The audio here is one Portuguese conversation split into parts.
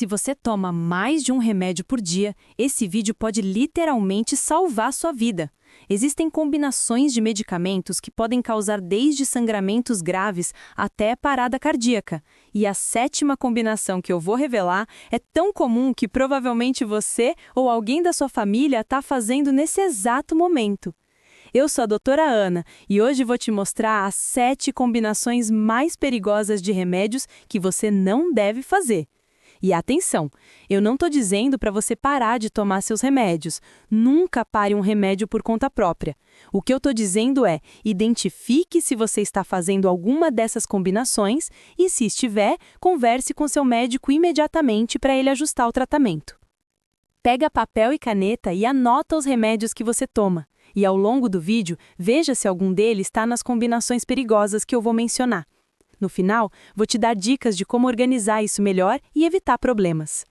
Se você toma mais de um remédio por dia, esse vídeo pode literalmente salvar sua vida. Existem combinações de medicamentos que podem causar desde sangramentos graves até parada cardíaca. E a sétima combinação que eu vou revelar é tão comum que provavelmente você ou alguém da sua família está fazendo nesse exato momento. Eu sou a doutora Ana e hoje vou te mostrar as 7 combinações mais perigosas de remédios que você não deve fazer. E atenção, eu não estou dizendo para você parar de tomar seus remédios. Nunca pare um remédio por conta própria. O que eu estou dizendo é, identifique se você está fazendo alguma dessas combinações e, se estiver, converse com seu médico imediatamente para ele ajustar o tratamento. Pega papel e caneta e anota os remédios que você toma. E ao longo do vídeo, veja se algum deles está nas combinações perigosas que eu vou mencionar. No final, vou te dar dicas de como organizar isso melhor e evitar problemas.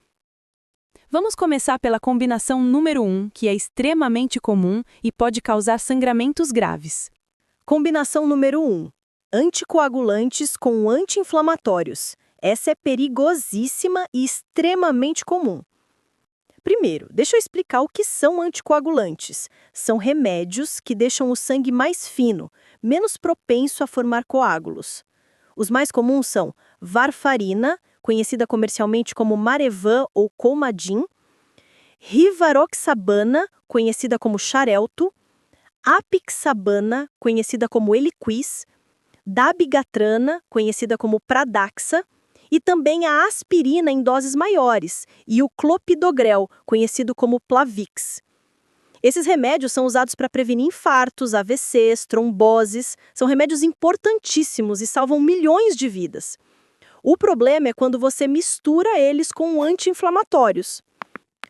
Vamos começar pela combinação número 1, que é extremamente comum e pode causar sangramentos graves. Combinação número 1. Anticoagulantes com anti-inflamatórios. Essa é perigosíssima e extremamente comum. Primeiro, deixa eu explicar o que são anticoagulantes. São remédios que deixam o sangue mais fino, menos propenso a formar coágulos. Os mais comuns são varfarina, conhecida comercialmente como Marevan ou Coumadin, rivaroxabana, conhecida como Xarelto, apixabana, conhecida como Eliquis, dabigatrana, conhecida como Pradaxa, e também a aspirina em doses maiores, e o clopidogrel, conhecido como Plavix. Esses remédios são usados para prevenir infartos, AVCs, tromboses. São remédios importantíssimos e salvam milhões de vidas. O problema é quando você mistura eles com anti-inflamatórios.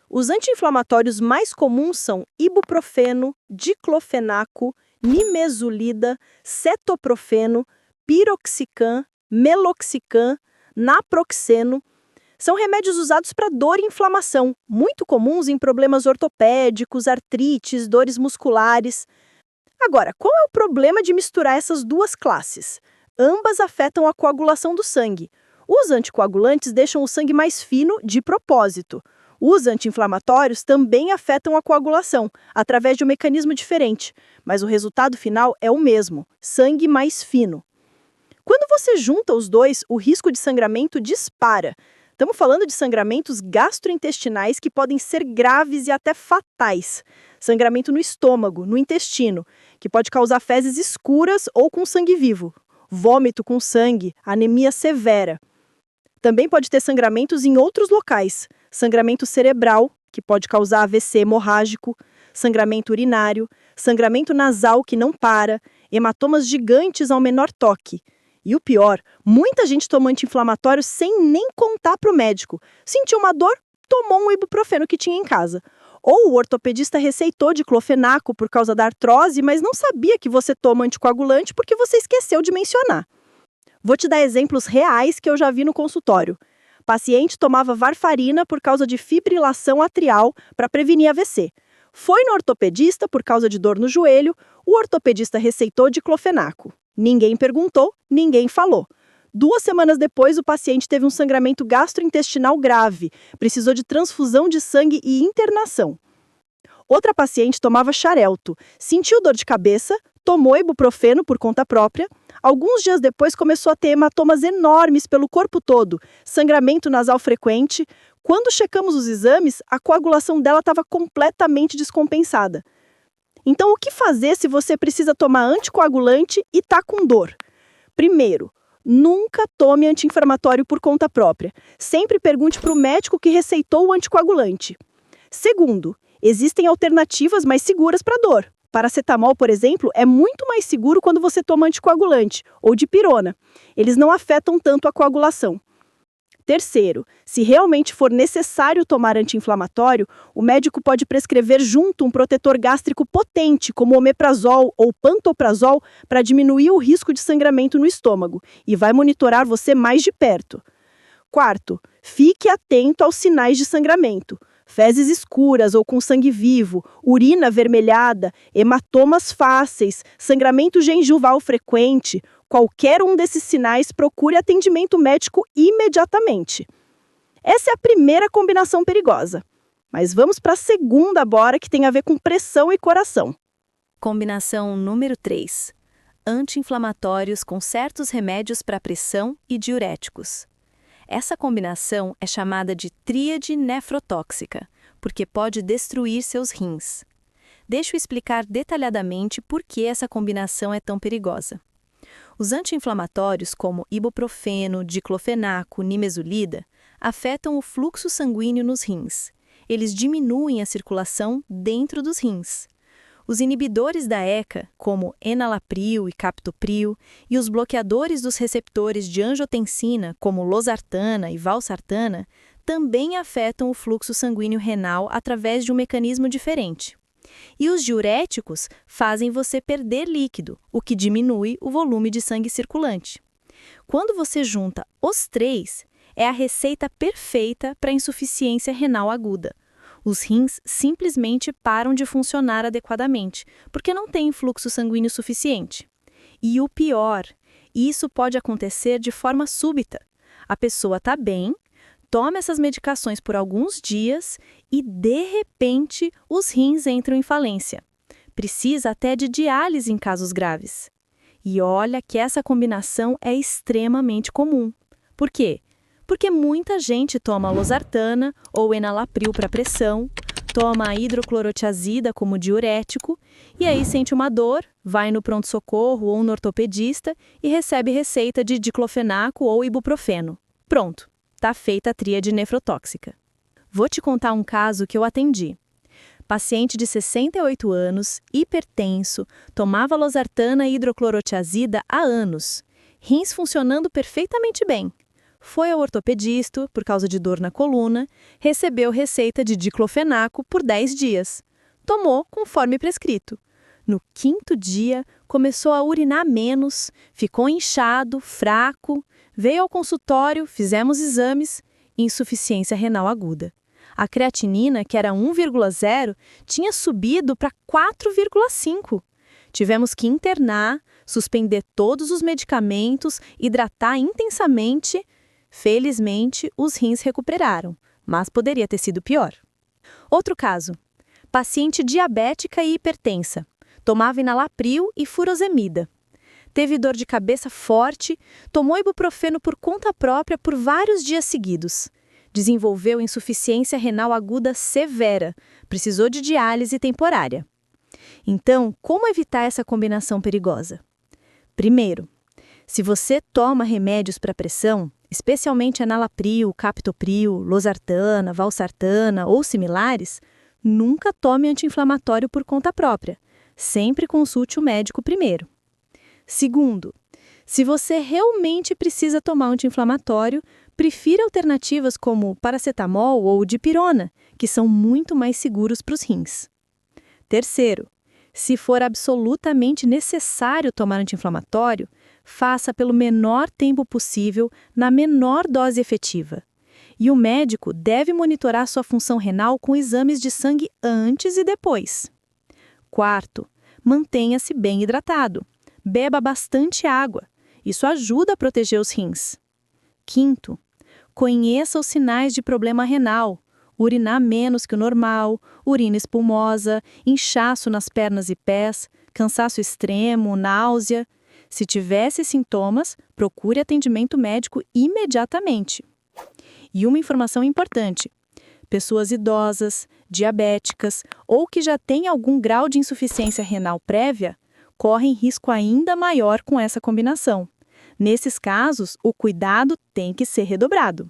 Os anti-inflamatórios mais comuns são ibuprofeno, diclofenaco, nimesulida, cetoprofeno, piroxicam, meloxicam, naproxeno. São remédios usados para dor e inflamação, muito comuns em problemas ortopédicos, artrites, dores musculares. Agora, qual é o problema de misturar essas duas classes? Ambas afetam a coagulação do sangue. Os anticoagulantes deixam o sangue mais fino de propósito. Os anti-inflamatórios também afetam a coagulação, através de um mecanismo diferente, mas o resultado final é o mesmo: sangue mais fino. Quando você junta os dois, o risco de sangramento dispara. Estamos falando de sangramentos gastrointestinais que podem ser graves e até fatais. Sangramento no estômago, no intestino, que pode causar fezes escuras ou com sangue vivo. Vômito com sangue, anemia severa. Também pode ter sangramentos em outros locais. Sangramento cerebral, que pode causar AVC hemorrágico, sangramento urinário, sangramento nasal que não para, hematomas gigantes ao menor toque. E o pior, muita gente toma anti-inflamatório sem nem contar para o médico. Sentiu uma dor, tomou um ibuprofeno que tinha em casa. Ou o ortopedista receitou diclofenaco por causa da artrose, mas não sabia que você toma anticoagulante porque você esqueceu de mencionar. Vou te dar exemplos reais que eu já vi no consultório. Paciente tomava varfarina por causa de fibrilação atrial para prevenir AVC. Foi no ortopedista por causa de dor no joelho, o ortopedista receitou diclofenaco. Ninguém perguntou, ninguém falou. 2 semanas depois, o paciente teve um sangramento gastrointestinal grave, precisou de transfusão de sangue e internação. Outra paciente tomava Xarelto, sentiu dor de cabeça, tomou ibuprofeno por conta própria. Alguns dias depois começou a ter hematomas enormes pelo corpo todo, sangramento nasal frequente. Quando checamos os exames, a coagulação dela estava completamente descompensada. Então, o que fazer se você precisa tomar anticoagulante e está com dor? Primeiro, nunca tome anti-inflamatório por conta própria. Sempre pergunte para o médico que receitou o anticoagulante. Segundo, existem alternativas mais seguras para dor. Paracetamol, por exemplo, é muito mais seguro quando você toma anticoagulante, ou dipirona. Eles não afetam tanto a coagulação. Terceiro, se realmente for necessário tomar anti-inflamatório, o médico pode prescrever junto um protetor gástrico potente, como omeprazol ou pantoprazol, para diminuir o risco de sangramento no estômago, e vai monitorar você mais de perto. Quarto, fique atento aos sinais de sangramento. Fezes escuras ou com sangue vivo, urina avermelhada, hematomas fáceis, sangramento gengival frequente. Qualquer um desses sinais, procure atendimento médico imediatamente. Essa é a primeira combinação perigosa. Mas vamos para a segunda bora, que tem a ver com pressão e coração. Combinação número 3. Anti-inflamatórios com certos remédios para pressão e diuréticos. Essa combinação é chamada de tríade nefrotóxica, porque pode destruir seus rins. Deixa eu explicar detalhadamente por que essa combinação é tão perigosa. Os anti-inflamatórios, como ibuprofeno, diclofenaco, nimesulida, afetam o fluxo sanguíneo nos rins. Eles diminuem a circulação dentro dos rins. Os inibidores da ECA, como enalapril e captopril, e os bloqueadores dos receptores de angiotensina, como losartana e valsartana, também afetam o fluxo sanguíneo renal através de um mecanismo diferente. E os diuréticos fazem você perder líquido, o que diminui o volume de sangue circulante. Quando você junta os três, é a receita perfeita para insuficiência renal aguda. Os rins simplesmente param de funcionar adequadamente, porque não têm fluxo sanguíneo suficiente. E o pior, isso pode acontecer de forma súbita. A pessoa está bem, toma essas medicações por alguns dias e, de repente, os rins entram em falência. Precisa até de diálise em casos graves. E olha que essa combinação é extremamente comum. Por quê? Porque muita gente toma losartana ou enalapril para pressão, toma a hidroclorotiazida como diurético, e aí sente uma dor, vai no pronto-socorro ou no ortopedista e recebe receita de diclofenaco ou ibuprofeno. Pronto, tá feita a tríade nefrotóxica. Vou te contar um caso que eu atendi. Paciente de 68 anos, hipertenso, tomava losartana e hidroclorotiazida há anos. Rins funcionando perfeitamente bem. Foi ao ortopedista por causa de dor na coluna, recebeu receita de diclofenaco por 10 dias. Tomou conforme prescrito. No 5º dia, começou a urinar menos, ficou inchado, fraco, veio ao consultório, fizemos exames, insuficiência renal aguda. A creatinina, que era 1,0, tinha subido para 4,5. Tivemos que internar, suspender todos os medicamentos, hidratar intensamente. Felizmente, os rins recuperaram, mas poderia ter sido pior. Outro caso. Paciente diabética e hipertensa. Tomava enalapril e furosemida. Teve dor de cabeça forte, tomou ibuprofeno por conta própria por vários dias seguidos. Desenvolveu insuficiência renal aguda severa, precisou de diálise temporária. Então, como evitar essa combinação perigosa? Primeiro, se você toma remédios para pressão, especialmente enalapril, captopril, losartana, valsartana ou similares, nunca tome anti-inflamatório por conta própria. Sempre consulte o médico primeiro. Segundo, se você realmente precisa tomar anti-inflamatório, prefira alternativas como paracetamol ou dipirona, que são muito mais seguros para os rins. Terceiro, se for absolutamente necessário tomar anti-inflamatório, faça pelo menor tempo possível, na menor dose efetiva. E o médico deve monitorar sua função renal com exames de sangue antes e depois. Quarto, mantenha-se bem hidratado. Beba bastante água. Isso ajuda a proteger os rins. Quinto, conheça os sinais de problema renal. Urinar menos que o normal, urina espumosa, inchaço nas pernas e pés, cansaço extremo, náusea. Se tiver esses sintomas, procure atendimento médico imediatamente. E uma informação importante: pessoas idosas, diabéticas ou que já têm algum grau de insuficiência renal prévia, correm risco ainda maior com essa combinação. Nesses casos, o cuidado tem que ser redobrado.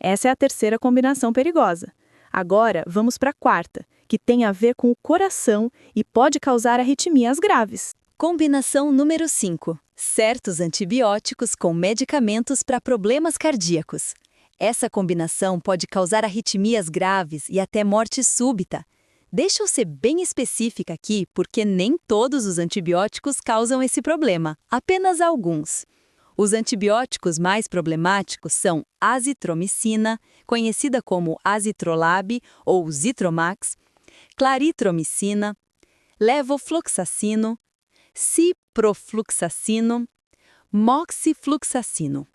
Essa é a terceira combinação perigosa. Agora, vamos para a quarta, que tem a ver com o coração e pode causar arritmias graves. Combinação número 5. Certos antibióticos com medicamentos para problemas cardíacos. Essa combinação pode causar arritmias graves e até morte súbita. Deixa eu ser bem específica aqui, porque nem todos os antibióticos causam esse problema, apenas alguns. Os antibióticos mais problemáticos são azitromicina, conhecida como azitrolab ou Zitromax, claritromicina, levofloxacino, ciprofloxacino, moxifloxacino.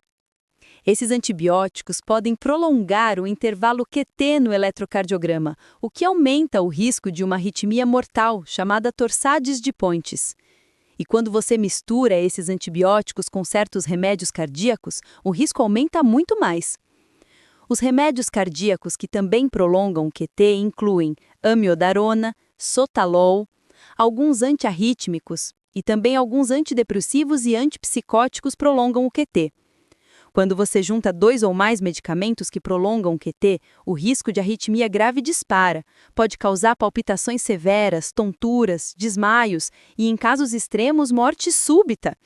Esses antibióticos podem prolongar o intervalo QT no eletrocardiograma, o que aumenta o risco de uma arritmia mortal, chamada torsades de Pontes. E quando você mistura esses antibióticos com certos remédios cardíacos, o risco aumenta muito mais. Os remédios cardíacos que também prolongam o QT incluem amiodarona, sotalol, alguns antiarrítmicos e também alguns antidepressivos e antipsicóticos prolongam o QT. Quando você junta 2 ou mais medicamentos que prolongam o QT, o risco de arritmia grave dispara, pode causar palpitações severas, tonturas, desmaios e, em casos extremos, morte súbita.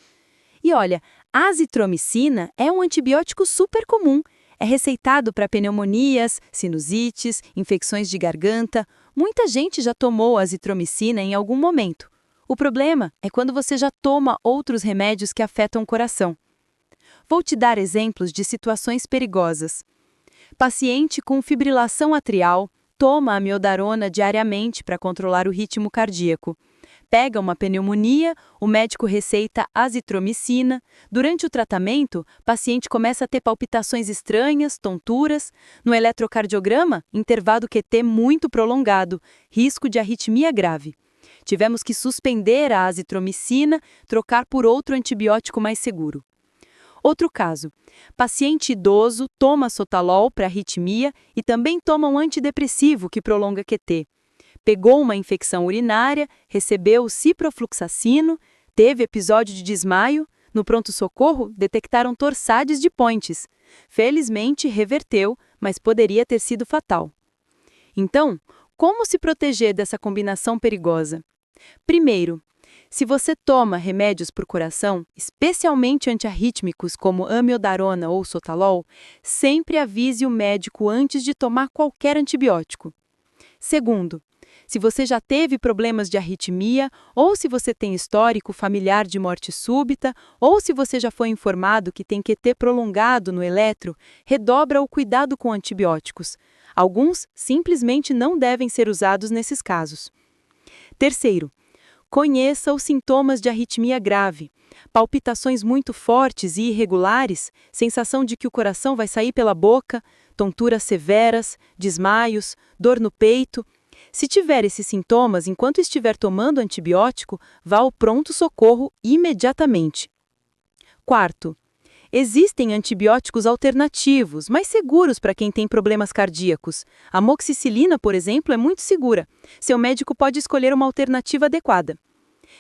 E olha, a azitromicina é um antibiótico super comum. É receitado para pneumonias, sinusites, infecções de garganta. Muita gente já tomou azitromicina em algum momento. O problema é quando você já toma outros remédios que afetam o coração. Vou te dar exemplos de situações perigosas. Paciente com fibrilação atrial toma amiodarona diariamente para controlar o ritmo cardíaco. Pega uma pneumonia, o médico receita azitromicina. Durante o tratamento, o paciente começa a ter palpitações estranhas, tonturas. No eletrocardiograma, intervalo QT muito prolongado, risco de arritmia grave. Tivemos que suspender a azitromicina, trocar por outro antibiótico mais seguro. Outro caso, paciente idoso toma sotalol para arritmia e também toma um antidepressivo que prolonga QT. Pegou uma infecção urinária, recebeu ciprofloxacino, teve episódio de desmaio. No pronto-socorro, detectaram torsades de Pontes. Felizmente, reverteu, mas poderia ter sido fatal. Então, como se proteger dessa combinação perigosa? Primeiro, se você toma remédios por coração, especialmente antiarrítmicos como amiodarona ou sotalol, sempre avise o médico antes de tomar qualquer antibiótico. Segundo, se você já teve problemas de arritmia, ou se você tem histórico familiar de morte súbita, ou se você já foi informado que tem QT prolongado no eletro, redobra o cuidado com antibióticos. Alguns simplesmente não devem ser usados nesses casos. Terceiro, conheça os sintomas de arritmia grave. Palpitações muito fortes e irregulares, sensação de que o coração vai sair pela boca, tonturas severas, desmaios, dor no peito. Se tiver esses sintomas enquanto estiver tomando antibiótico, vá ao pronto-socorro imediatamente. Quarto, existem antibióticos alternativos, mais seguros para quem tem problemas cardíacos. A amoxicilina, por exemplo, é muito segura. Seu médico pode escolher uma alternativa adequada.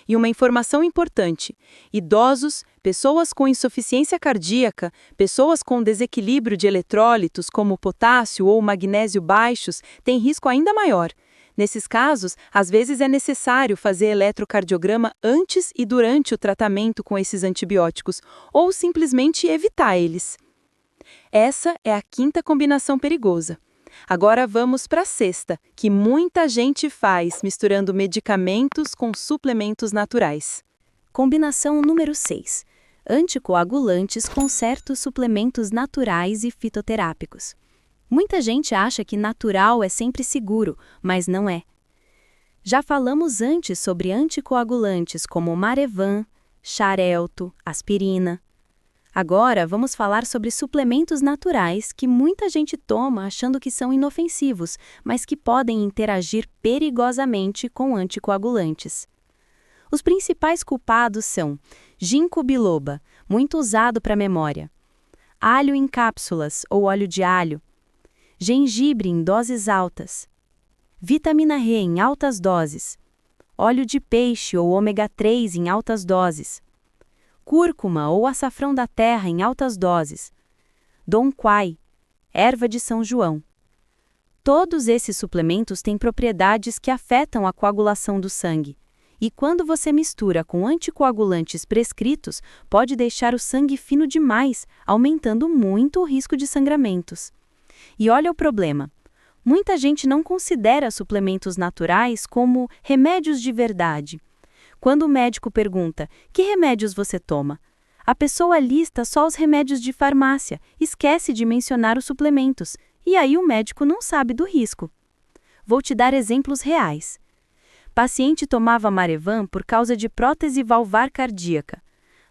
E uma informação importante: idosos, pessoas com insuficiência cardíaca, pessoas com desequilíbrio de eletrólitos como potássio ou magnésio baixos têm risco ainda maior. Nesses casos, às vezes é necessário fazer eletrocardiograma antes e durante o tratamento com esses antibióticos, ou simplesmente evitar eles. Essa é a quinta combinação perigosa. Agora vamos para a sexta, que muita gente faz misturando medicamentos com suplementos naturais. Combinação número 6. Anticoagulantes com certos suplementos naturais e fitoterápicos. Muita gente acha que natural é sempre seguro, mas não é. Já falamos antes sobre anticoagulantes como Marevan, Xarelto, aspirina. Agora vamos falar sobre suplementos naturais que muita gente toma achando que são inofensivos, mas que podem interagir perigosamente com anticoagulantes. Os principais culpados são ginkgo biloba, muito usado para memória, alho em cápsulas ou óleo de alho, gengibre em doses altas, vitamina E em altas doses, óleo de peixe ou ômega 3 em altas doses, cúrcuma ou açafrão da terra em altas doses, Dong Quai, erva de São João. Todos esses suplementos têm propriedades que afetam a coagulação do sangue, e quando você mistura com anticoagulantes prescritos, pode deixar o sangue fino demais, aumentando muito o risco de sangramentos. E olha o problema. Muita gente não considera suplementos naturais como remédios de verdade. Quando o médico pergunta, que remédios você toma? A pessoa lista só os remédios de farmácia, esquece de mencionar os suplementos, e aí o médico não sabe do risco. Vou te dar exemplos reais. Paciente tomava Marevan por causa de prótese valvar cardíaca.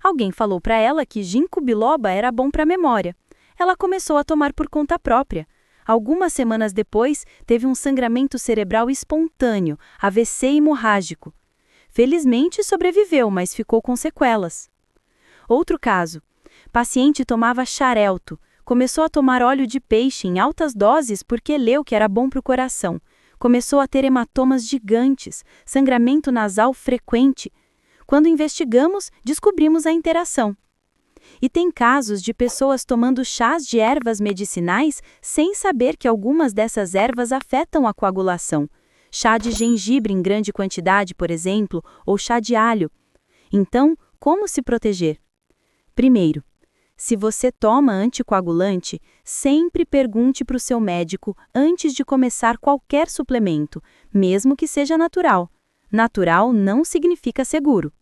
Alguém falou para ela que ginkgo biloba era bom para a memória. ela começou a tomar por conta própria. Algumas semanas depois, teve um sangramento cerebral espontâneo, AVC hemorrágico. Felizmente sobreviveu, mas ficou com sequelas. Outro caso. Paciente tomava Xarelto. Começou a tomar óleo de peixe em altas doses porque leu que era bom para o coração. Começou a ter hematomas gigantes, sangramento nasal frequente. Quando investigamos, descobrimos a interação. E tem casos de pessoas tomando chás de ervas medicinais sem saber que algumas dessas ervas afetam a coagulação. Chá de gengibre em grande quantidade, por exemplo, ou chá de alho. Então, como se proteger? Primeiro, se você toma anticoagulante, sempre pergunte para o seu médico antes de começar qualquer suplemento, mesmo que seja natural. Natural não significa seguro.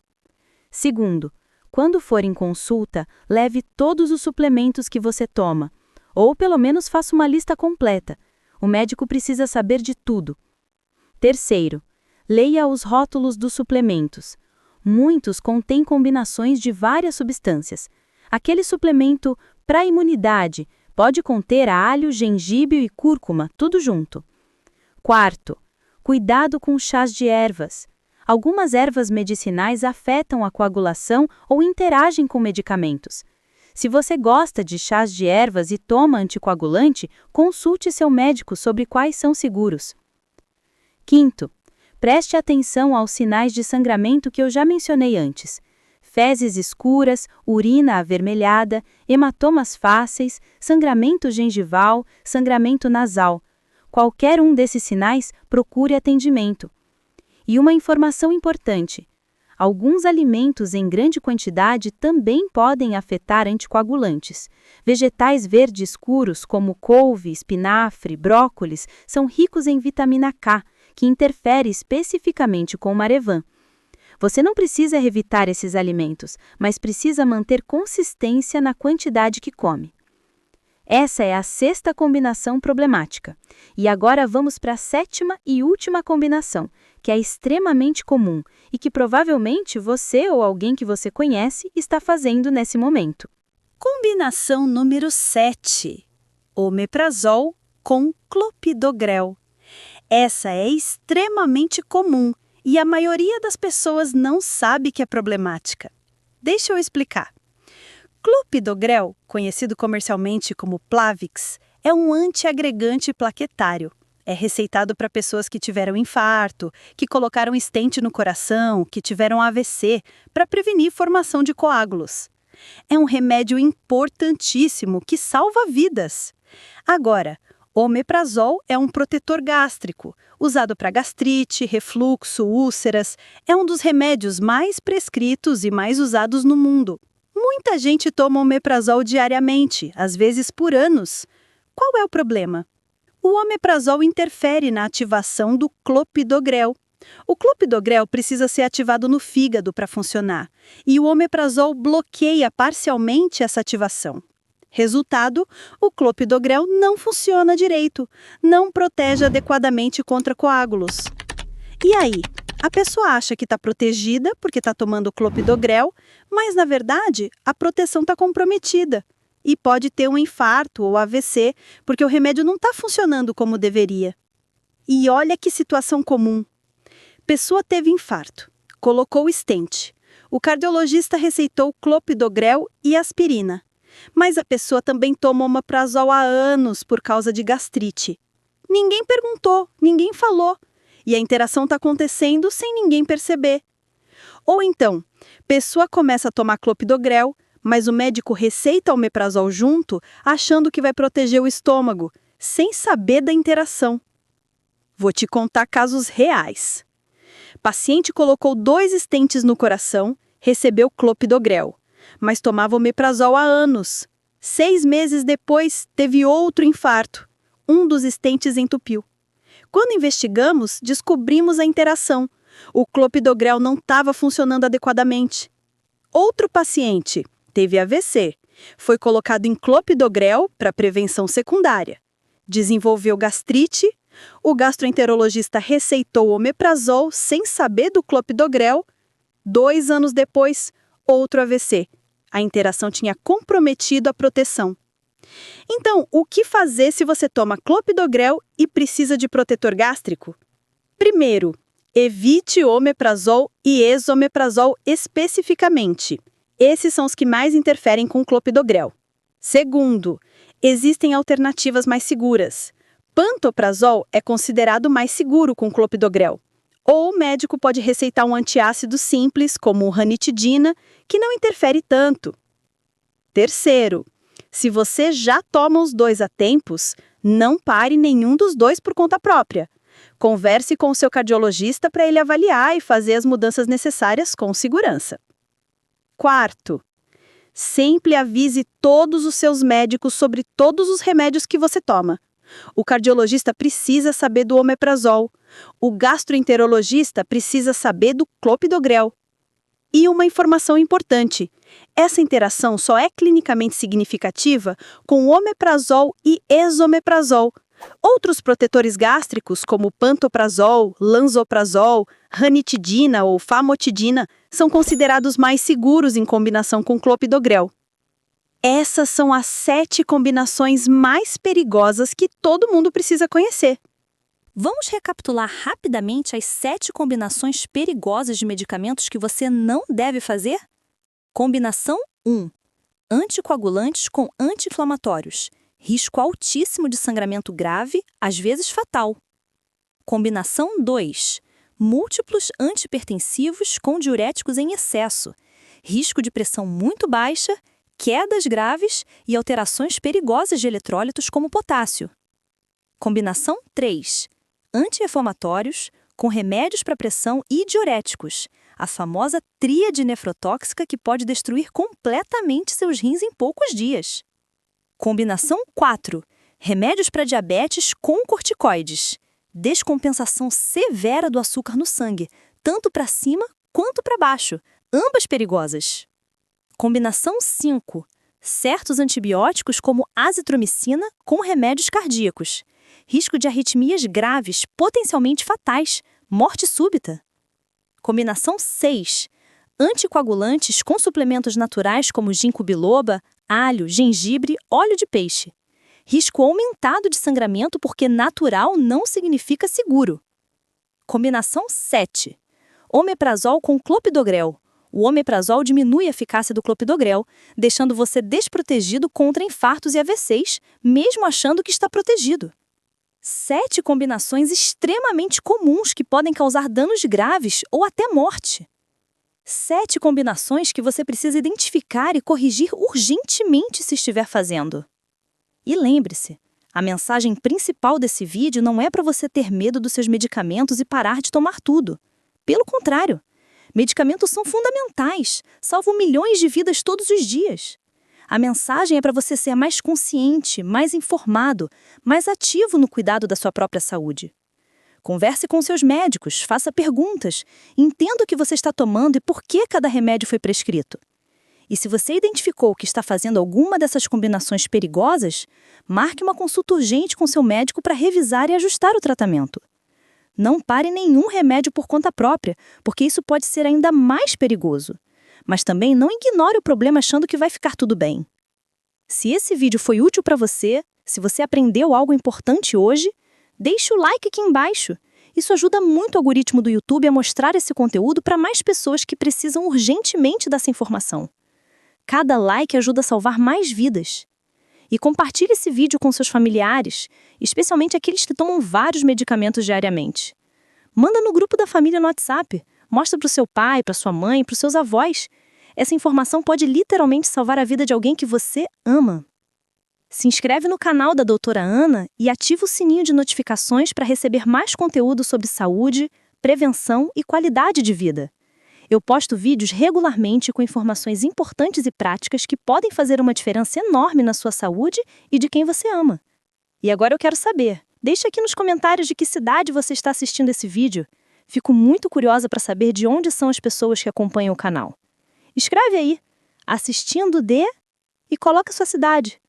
Segundo, quando for em consulta, leve todos os suplementos que você toma, ou pelo menos faça uma lista completa. O médico precisa saber de tudo. Terceiro, leia os rótulos dos suplementos. Muitos contêm combinações de várias substâncias. Aquele suplemento para imunidade pode conter alho, gengibre e cúrcuma, tudo junto. Quarto, cuidado com chás de ervas. Algumas ervas medicinais afetam a coagulação ou interagem com medicamentos. Se você gosta de chás de ervas e toma anticoagulante, consulte seu médico sobre quais são seguros. Quinto, preste atenção aos sinais de sangramento que eu já mencionei antes. Fezes escuras, urina avermelhada, hematomas fáceis, sangramento gengival, sangramento nasal. Qualquer um desses sinais, procure atendimento. E uma informação importante: alguns alimentos em grande quantidade também podem afetar anticoagulantes. Vegetais verdes escuros como couve, espinafre, brócolis são ricos em vitamina K, que interfere especificamente com o Marevan. Você não precisa evitar esses alimentos, mas precisa manter consistência na quantidade que come. Essa é a sexta combinação problemática. E agora vamos para a sétima e última combinação, que é extremamente comum e que provavelmente você ou alguém que você conhece está fazendo nesse momento. Combinação número 7. Omeprazol com clopidogrel. Essa é extremamente comum e a maioria das pessoas não sabe que é problemática. Deixa eu explicar. Clopidogrel, conhecido comercialmente como Plavix, é um antiagregante plaquetário. É receitado para pessoas que tiveram infarto, que colocaram stent no coração, que tiveram AVC, para prevenir formação de coágulos. É um remédio importantíssimo que salva vidas. Agora, omeprazol é um protetor gástrico, usado para gastrite, refluxo, úlceras. É um dos remédios mais prescritos e mais usados no mundo. Muita gente toma omeprazol diariamente, às vezes por anos. Qual é o problema? O omeprazol interfere na ativação do clopidogrel. O clopidogrel precisa ser ativado no fígado para funcionar, e o omeprazol bloqueia parcialmente essa ativação. Resultado, o clopidogrel não funciona direito, não protege adequadamente contra coágulos. E aí? A pessoa acha que está protegida porque está tomando clopidogrel, mas, na verdade, a proteção está comprometida. E pode ter um infarto ou AVC, porque o remédio não está funcionando como deveria. E olha que situação comum. Pessoa teve infarto, colocou stent. O cardiologista receitou clopidogrel e aspirina. Mas a pessoa também toma omeprazol há anos por causa de gastrite. Ninguém perguntou, ninguém falou. E a interação está acontecendo sem ninguém perceber. Ou então, pessoa começa a tomar clopidogrel, mas o médico receita omeprazol junto, achando que vai proteger o estômago, sem saber da interação. Vou te contar casos reais. Paciente colocou 2 stents no coração, recebeu clopidogrel, mas tomava omeprazol há anos. 6 meses depois, teve outro infarto. Um dos stents entupiu. Quando investigamos, descobrimos a interação. O clopidogrel não estava funcionando adequadamente. Outro paciente teve AVC. Foi colocado em clopidogrel para prevenção secundária. Desenvolveu gastrite. O gastroenterologista receitou omeprazol sem saber do clopidogrel. 2 anos depois, outro AVC. A interação tinha comprometido a proteção. Então, o que fazer se você toma clopidogrel e precisa de protetor gástrico? Primeiro, evite omeprazol e esomeprazol especificamente. Esses são os que mais interferem com clopidogrel. Segundo, existem alternativas mais seguras. Pantoprazol é considerado mais seguro com clopidogrel. Ou o médico pode receitar um antiácido simples, como ranitidina, que não interfere tanto. Terceiro, se você já toma os dois há tempos, não pare nenhum dos dois por conta própria. Converse com o seu cardiologista para ele avaliar e fazer as mudanças necessárias com segurança. Quarto, sempre avise todos os seus médicos sobre todos os remédios que você toma. O cardiologista precisa saber do omeprazol. O gastroenterologista precisa saber do clopidogrel. E uma informação importante: essa interação só é clinicamente significativa com omeprazol e esomeprazol. Outros protetores gástricos, como pantoprazol, lansoprazol, ranitidina ou famotidina, são considerados mais seguros em combinação com clopidogrel. Essas são as 7 combinações mais perigosas que todo mundo precisa conhecer. Vamos recapitular rapidamente as 7 combinações perigosas de medicamentos que você não deve fazer? Combinação 1. Anticoagulantes com anti-inflamatórios. Risco altíssimo de sangramento grave, às vezes fatal. Combinação 2. Múltiplos antihipertensivos com diuréticos em excesso. Risco de pressão muito baixa, quedas graves e alterações perigosas de eletrólitos como potássio. Combinação 3. Anti-inflamatórios com remédios para pressão e diuréticos. A famosa tríade nefrotóxica que pode destruir completamente seus rins em poucos dias. Combinação 4. Remédios para diabetes com corticoides. Descompensação severa do açúcar no sangue, tanto para cima quanto para baixo, ambas perigosas. Combinação 5. Certos antibióticos como azitromicina com remédios cardíacos. Risco de arritmias graves, potencialmente fatais, morte súbita. Combinação 6. Anticoagulantes com suplementos naturais como ginkgo biloba, alho, gengibre, óleo de peixe. Risco aumentado de sangramento porque natural não significa seguro. Combinação 7. Omeprazol com clopidogrel. O omeprazol diminui a eficácia do clopidogrel, deixando você desprotegido contra infartos e AVCs, mesmo achando que está protegido. 7 combinações extremamente comuns que podem causar danos graves ou até morte. 7 combinações que você precisa identificar e corrigir urgentemente se estiver fazendo. E lembre-se, a mensagem principal desse vídeo não é para você ter medo dos seus medicamentos e parar de tomar tudo. Pelo contrário, medicamentos são fundamentais, salvam milhões de vidas todos os dias. A mensagem é para você ser mais consciente, mais informado, mais ativo no cuidado da sua própria saúde. Converse com seus médicos, faça perguntas, entenda o que você está tomando e por que cada remédio foi prescrito. E se você identificou que está fazendo alguma dessas combinações perigosas, marque uma consulta urgente com seu médico para revisar e ajustar o tratamento. Não pare nenhum remédio por conta própria, porque isso pode ser ainda mais perigoso. Mas também não ignore o problema achando que vai ficar tudo bem. Se esse vídeo foi útil para você, se você aprendeu algo importante hoje, deixe o like aqui embaixo. Isso ajuda muito o algoritmo do YouTube a mostrar esse conteúdo para mais pessoas que precisam urgentemente dessa informação. Cada like ajuda a salvar mais vidas. E compartilhe esse vídeo com seus familiares, especialmente aqueles que tomam vários medicamentos diariamente. Manda no grupo da família no WhatsApp. Mostra para o seu pai, para sua mãe, para os seus avós. Essa informação pode literalmente salvar a vida de alguém que você ama. Se inscreve no canal da Doutora Ana e ativa o sininho de notificações para receber mais conteúdo sobre saúde, prevenção e qualidade de vida. Eu posto vídeos regularmente com informações importantes e práticas que podem fazer uma diferença enorme na sua saúde e de quem você ama. E agora eu quero saber, deixa aqui nos comentários de que cidade você está assistindo esse vídeo. Fico muito curiosa para saber de onde são as pessoas que acompanham o canal. Escreve aí, assistindo de... e coloca sua cidade.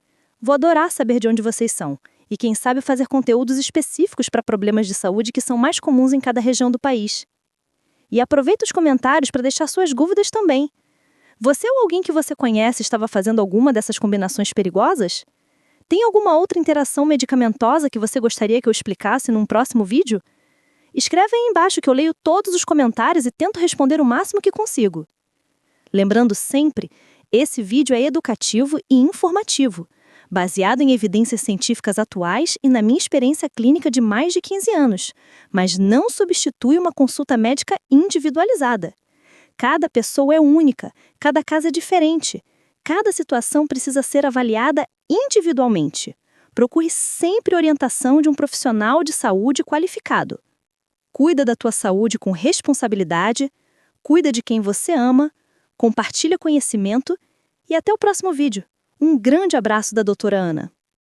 Vou adorar saber de onde vocês são. E quem sabe fazer conteúdos específicos para problemas de saúde que são mais comuns em cada região do país. E aproveita os comentários para deixar suas dúvidas também. Você ou alguém que você conhece estava fazendo alguma dessas combinações perigosas? Tem alguma outra interação medicamentosa que você gostaria que eu explicasse num próximo vídeo? Escreve aí embaixo que eu leio todos os comentários e tento responder o máximo que consigo. Lembrando sempre, esse vídeo é educativo e informativo, baseado em evidências científicas atuais e na minha experiência clínica de mais de 15 anos, mas não substitui uma consulta médica individualizada. Cada pessoa é única, cada caso é diferente. Cada situação precisa ser avaliada individualmente. Procure sempre orientação de um profissional de saúde qualificado. Cuida da tua saúde com responsabilidade, cuida de quem você ama, compartilha conhecimento e até o próximo vídeo. Um grande abraço da doutora Ana.